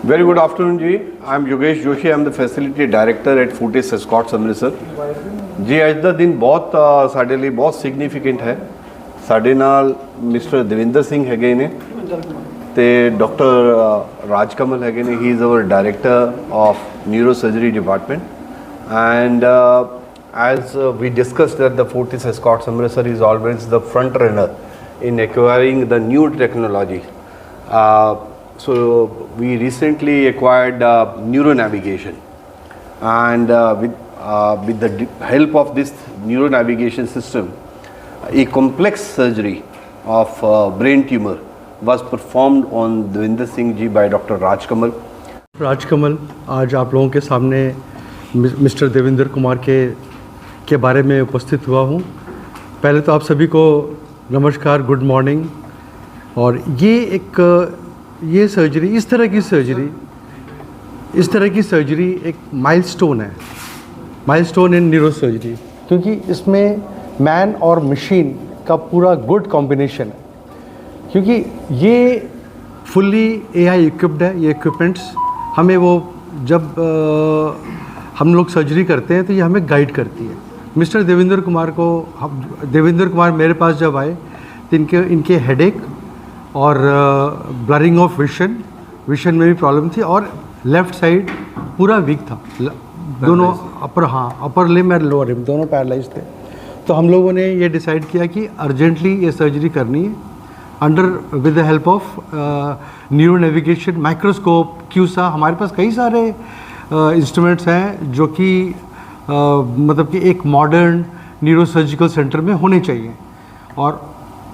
Very good afternoon ji. I am Yogesh Joshi. I am the facility director at Fortis Escorts Amritsar. जी ਅੱਜ ਦਾ ਦਿਨ ਬਹੁਤ ਸਾਡੇ ਲਈ ਬਹੁਤ ਸਿਗਨੀਫੀਕੈਂਟ ਹੈ. ਸਾਡੇ ਨਾਲ ਮਿਸਟਰ ਦਵਿੰਦਰ ਸਿੰਘ ਹੈਗੇ ਨੇ ਤੇ ਡਾਕਟਰ ਰਾਜ ਕਮਲ ਹੈਗੇ ਨੇ. ਹੀ is our director of neuro surgery department and as we discussed that the Fortis Escorts Amritsar is always the front runner in acquiring the new technology. So we recently acquired neuronavigation, and with the help of this neuronavigation system, a complex surgery of brain tumor was performed on Devinder Singh ji by Dr. Raj Kamal. Raj Kamal आज आप लोगों के सामने mister Devendra Kumar के बारे में उपस्थित हुआ हूँ. पहले तो आप सभी को नमस्कार, गुड मॉर्निंग. और ये सर्जरी इस तरह की सर्जरी एक माइलस्टोन है, माइलस्टोन इन न्यूरो सर्जरी, क्योंकि इसमें मैन और मशीन का पूरा गुड कॉम्बिनेशन है. क्योंकि ये फुल्ली AI इक्विप्ड है. ये इक्विपमेंट्स हमें वो जब हम लोग सर्जरी करते हैं तो ये हमें गाइड करती है. मिस्टर देवेंद्र कुमार मेरे पास जब आए तो इनके हेडेक और ब्लरिंग ऑफ विशन में भी प्रॉब्लम थी और लेफ़्ट साइड पूरा वीक था. दोनों अपर लिम्ब और लोअर लिम्ब दोनों पैरालाइज थे. तो हम लोगों ने ये डिसाइड किया कि अर्जेंटली ये सर्जरी करनी है with the help of neuro navigation, microscope, CUSA. हमारे पास कई सारे इंस्ट्रूमेंट्स हैं जो कि मतलब कि एक मॉडर्न न्यूरो सर्जिकल सेंटर में होने चाहिए. और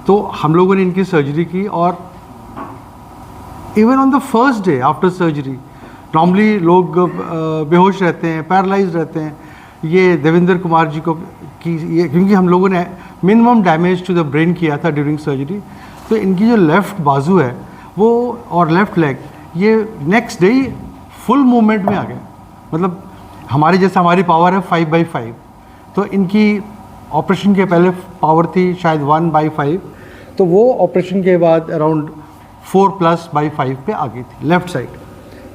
तो हम लोगों ने इनकी सर्जरी की और even on the first day after surgery normally लोग बेहोश रहते हैं, पैरालाइज रहते हैं. ये देवेंद्र कुमार जी को क्योंकि हम लोगों ने minimum damage to the brain किया था ड्यूरिंग सर्जरी, तो इनकी जो लेफ़्ट बाजू है वो और लेफ़्ट लेग ये नेक्स्ट डे ही फुल मूवमेंट में आ गए. मतलब हमारी पावर है 5/5, तो इनकी ऑपरेशन के पहले पावर थी शायद 1/5, तो वो ऑपरेशन के बाद अराउंड 4+/5 पे आ गई थी लेफ़्ट साइड.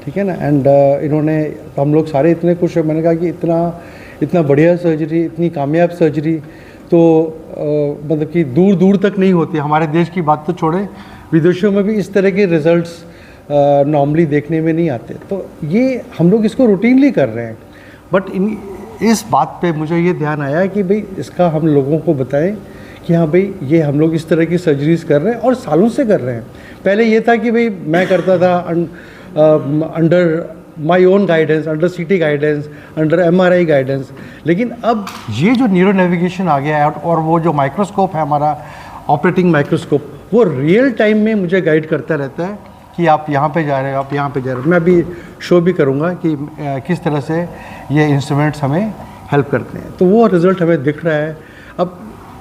ठीक है ना. एंड इन्होंने हम लोग सारे इतने खुश हैं. मैंने कहा कि इतना बढ़िया सर्जरी, इतनी कामयाब सर्जरी तो मतलब कि दूर दूर तक नहीं होती. हमारे देश की बात तो छोड़े, विदेशों में भी इस तरह के रिज़ल्ट्स नॉर्मली देखने में नहीं आते. तो ये हम लोग इसको रूटीनली कर रहे हैं. बट इस बात पे मुझे ये ध्यान आया कि भाई इसका हम लोगों को बताएं कि हाँ भाई ये हम लोग इस तरह की सर्जरीज कर रहे हैं और सालों से कर रहे हैं. पहले ये था कि भाई मैं करता था under my own guidance, under CT guidance, under MRI guidance. लेकिन अब ये जो न्यूरो नेविगेशन आ गया है और वो जो माइक्रोस्कोप है हमारा ऑपरेटिंग माइक्रोस्कोप, वो रियल टाइम में मुझे गाइड करता रहता है कि आप यहाँ पे जा रहे हो, आप यहाँ पे जा रहे हो. मैं अभी शो भी करूँगा कि किस तरह से ये इंस्ट्रूमेंट्स हमें हेल्प करते हैं. तो वो रिज़ल्ट हमें दिख रहा है. अब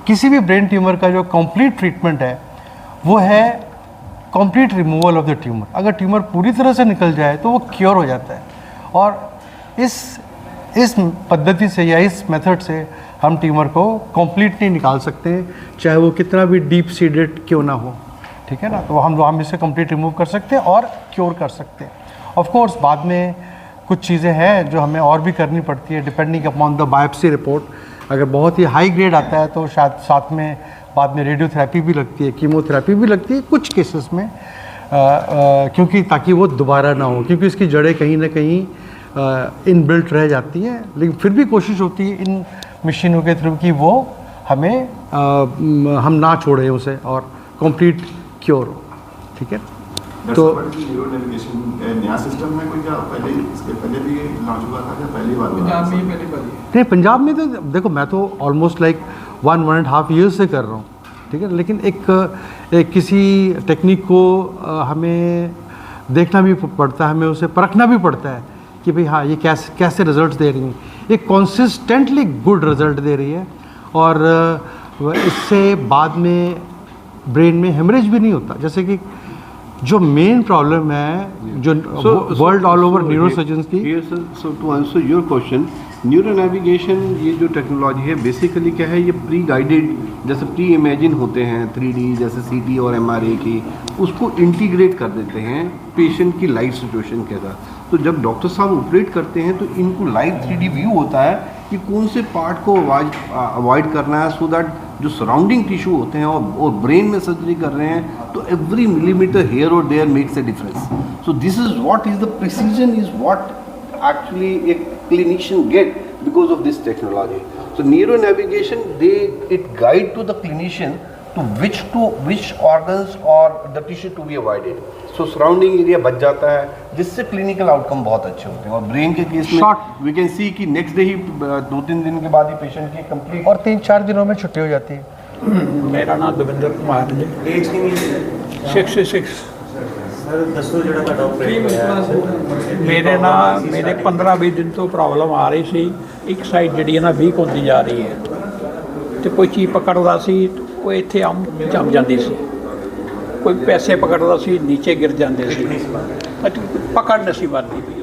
किसी भी ब्रेन ट्यूमर का जो कंप्लीट ट्रीटमेंट है वो है complete removal of the tumour. अगर ट्यूमर पूरी तरह से निकल जाए तो वो क्योर हो जाता है. और इस पद्धति से या इस मेथड से हम ट्यूमर को कंप्लीटली निकाल सकते हैं, चाहे वो कितना भी डीप सीडेड क्यों ना हो. ठीक है ना. तो हम इसे कंप्लीट रिमूव कर सकते हैं और क्योर कर सकते हैं. ऑफ कोर्स बाद में कुछ चीज़ें हैं जो हमें और भी करनी पड़ती है depending upon the biopsy report. अगर बहुत ही हाई ग्रेड आता है तो शायद साथ में बाद में रेडियोथेरेपी भी लगती है, कीमोथेरेपी भी लगती है कुछ केसेस में, क्योंकि ताकि वो दोबारा ना हो, क्योंकि इसकी जड़ें कहीं ना कहीं इनबिल्ट रह जाती हैं. लेकिन फिर भी कोशिश होती है इन मशीनों के थ्रू कि वो हम ना छोड़ें उसे और कंप्लीट क्योर हो. ठीक है. तो नया सिस्टम में कोई क्या पहले इसके पहले भी लॉन्च हुआ था या पहली बार? पंजाब में पहली बार? नहीं, पंजाब में तो देखो मैं तो ऑलमोस्ट लाइक 1.5 ईयर्स से कर रहा हूँ. ठीक है. लेकिन एक किसी टेक्निक को हमें देखना भी पड़ता है, हमें उसे परखना भी पड़ता है कि भाई हाँ ये कैसे रिजल्ट्स दे रही हैं. ये कॉन्सिस्टेंटली गुड रिजल्ट दे रही है और इससे बाद में ब्रेन में हेमरेज भी नहीं होता. जैसे कि जो मेन प्रॉब्लम है जो वर्ल्ड ऑल ओवर न्यूरोसर्जन्स की. So to answer your question, neuro navigation ये जो टेक्नोलॉजी है बेसिकली क्या है, ये प्री गाइडेड, जैसे प्री इमेजिन होते हैं 3D जैसे CT और MRA की, उसको इंटीग्रेट कर देते हैं पेशेंट की लाइव सिचुएशन के साथ। तो जब डॉक्टर साहब ऑपरेट करते हैं तो इनको लाइव 3D व्यू होता है कि कौन से पार्ट को अवॉइड करना है, सो दैट जो सराउंडिंग टिश्यू होते हैं और ब्रेन में सर्जरी कर रहे हैं तो एवरी मिलीमीटर हेयर और there makes a difference. So this is what is the precision is what actually a clinician get because of this technology. So neuro navigation, it guide to the clinician to which organs or the tissue to be avoided. So surrounding area बच जाता है, जिससे clinical outcome बहुत अच्छे होते हैं। और brain के केस में we can see कि next day ही 2-3 दिन के बाद ही patient की complete और 3-4 दिनों में छुट्टी हो जाती है। मेरा नाम दविंदर कुमार जी। एज कितनी 66। सर दसो ਜਿਹੜਾ ਤੁਹਾਡਾ ਆਪਰੇਟ ਹੋਇਆ ਮੇਰੇ 15-20 ਦਿਨ ਤੋਂ ਪ੍ਰੋਬਲਮ ਆ ਰਹੀ ਸੀ। ਇੱਕ ਸਾਈਡ ਜਿਹੜੀ ਹੈ ਨਾ ਵੀਕ ਹੁੰਦੀ ਜਾ ਰਹੀ ਹੈ ਤੇ ਕੋਈ ਚੀਜ਼ ਪਕੜਦਾ ਸੀ ਉਹ ਇੱਥੇ ਜੰਮ ਜਾਂਦੀ ਸੀ, ਕੋਈ ਪੈਸੇ ਪਕੜਦਾ ਸੀ ਨੀਚੇ ਗਿਰ ਜਾਂਦੇ ਸੀ, ਪਕੜ ਨਹੀਂ ਸੀ ਬਣਦੀ ਪਈ।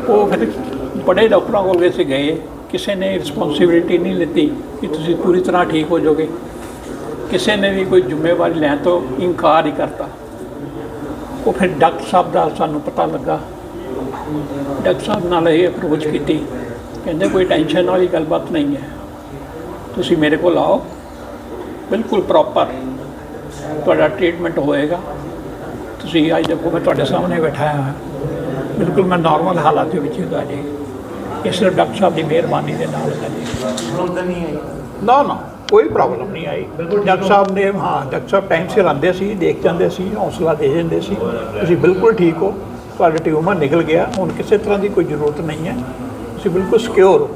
ਉਹ ਫਿਰ ਬੜੇ ਡਾਕਟਰਾਂ ਕੋਲ ਅਸੀਂ ਗਏ, ਕਿਸੇ ਨੇ ਰਿਸਪੌਂਸਿਬਿਲਿਟੀ ਨਹੀਂ ਲਿੱਤੀ ਕਿ ਤੁਸੀਂ ਪੂਰੀ ਤਰ੍ਹਾਂ ਠੀਕ ਹੋ ਜਾਓਗੇ, ਕਿਸੇ ਨੇ ਵੀ ਕੋਈ ਜ਼ਿੰਮੇਵਾਰੀ ਲੈਣ ਤੋਂ ਇਨਕਾਰ ਹੀ ਕਰਤਾ। ਉਹ ਫਿਰ ਡਾਕਟਰ ਸਾਹਿਬ ਦਾ ਸਾਨੂੰ ਪਤਾ ਲੱਗਾ, ਡਾਕਟਰ ਸਾਹਿਬ ਨਾਲ ਇਹ ਅਪਰੋਚ ਕੀਤੀ, ਕਹਿੰਦੇ ਕੋਈ ਟੈਨਸ਼ਨ ਵਾਲੀ ਗੱਲਬਾਤ ਨਹੀਂ ਹੈ, ਤੁਸੀਂ ਮੇਰੇ ਕੋਲ ਆਓ, ਬਿਲਕੁਲ ਪ੍ਰੋਪਰ ਤੁਹਾਡਾ ਟ੍ਰੀਟਮੈਂਟ ਹੋਏਗਾ। ਤੁਸੀਂ ਅੱਜ ਦੇਖੋ ਮੈਂ ਤੁਹਾਡੇ ਸਾਹਮਣੇ ਬੈਠਾ ਹਾਂ, ਬਿਲਕੁਲ ਮੈਂ ਨਾਰਮਲ ਹਾਲਾਤ ਦੇ ਵਿੱਚ ਹੁੰਦਾ ਜੀ। ਇਹ ਸਿਰਫ ਡਾਕਟਰ ਸਾਹਿਬ ਦੀ ਮਿਹਰਬਾਨੀ ਦੇ ਨਾਲ ਹੈ ਜੀ। ਪ੍ਰੋਬਲਮ ਨਹੀਂ ਆਈ ਨਾ ਕੋਈ ਪ੍ਰੋਬਲਮ ਨਹੀਂ ਆਈ। ਡਾਕਟਰ ਸਾਹਿਬ ਨੇ ਡਾਕਟਰ ਸਾਹਿਬ ਟਾਈਮ ਸਿਰ ਆਉਂਦੇ ਸੀ, ਦੇਖ ਜਾਂਦੇ ਸੀ, ਹੌਸਲਾ ਦੇ ਜਾਂਦੇ ਸੀ, ਤੁਸੀਂ ਬਿਲਕੁਲ ਠੀਕ ਹੋ, ਤੁਹਾਡਾ ਟਿਊਮਰ ਨਿਕਲ ਗਿਆ, ਹੁਣ ਕਿਸੇ ਤਰ੍ਹਾਂ ਦੀ ਕੋਈ ਜ਼ਰੂਰਤ ਨਹੀਂ ਹੈ, ਤੁਸੀਂ ਬਿਲਕੁਲ ਸਿਕਿਉਰ ਹੋ।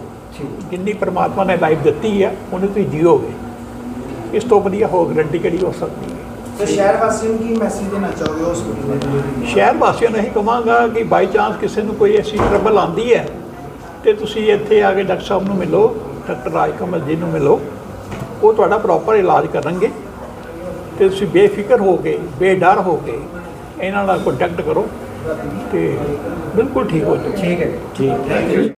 ਜਿੰਨੀ ਪਰਮਾਤਮਾ ਨੇ ਲਾਈਫ ਦਿੱਤੀ ਹੈ ਉਹਨੂੰ ਤੁਸੀਂ ਜੀਓਗੇ, ਇਸ ਤੋਂ ਵਧੀਆ ਹੋ ਗਰੰਟੀ ਕਿਹੜੀ ਹੋ ਸਕਦੀ ਹੈ। तो शहर वासियों की मैसेज देना चाहोगे हॉस्पिटल? ਸ਼ਹਿਰ ਵਾਸੀਆਂ ਨੂੰ ਇਹੀ ਕਹਾਂਗਾ ਕਿ ਬਾਈ ਚਾਂਸ ਕਿਸੇ ਨੂੰ ਕੋਈ ਐਸੀ ਟਰਬਲ ਆਉਂਦੀ ਹੈ ਤੇ ਤੁਸੀਂ ਇੱਥੇ ਆ ਕੇ ਡਾਕਟਰ ਸਾਹਿਬ ਨੂੰ ਮਿਲੋ, ਡਾਕਟਰ ਰਾਜ ਕਮਲ ਜੀ ਨੂੰ ਮਿਲੋ, ਉਹ ਤੁਹਾਡਾ ਪ੍ਰੋਪਰ ਇਲਾਜ ਕਰਨਗੇ ਤੇ ਤੁਸੀਂ ਬੇਫਿਕਰ ਹੋ ਕੇ ਬੇਡਰ ਹੋ ਕੇ ਇਹਨਾਂ ਨਾਲ ਕੰਟੈਕਟ ਕਰੋ ਤੇ ਬਿਲਕੁਲ ਠੀਕ ਹੋ ਜਾਓ। ठीक है ਠੀਕ ਹੈ।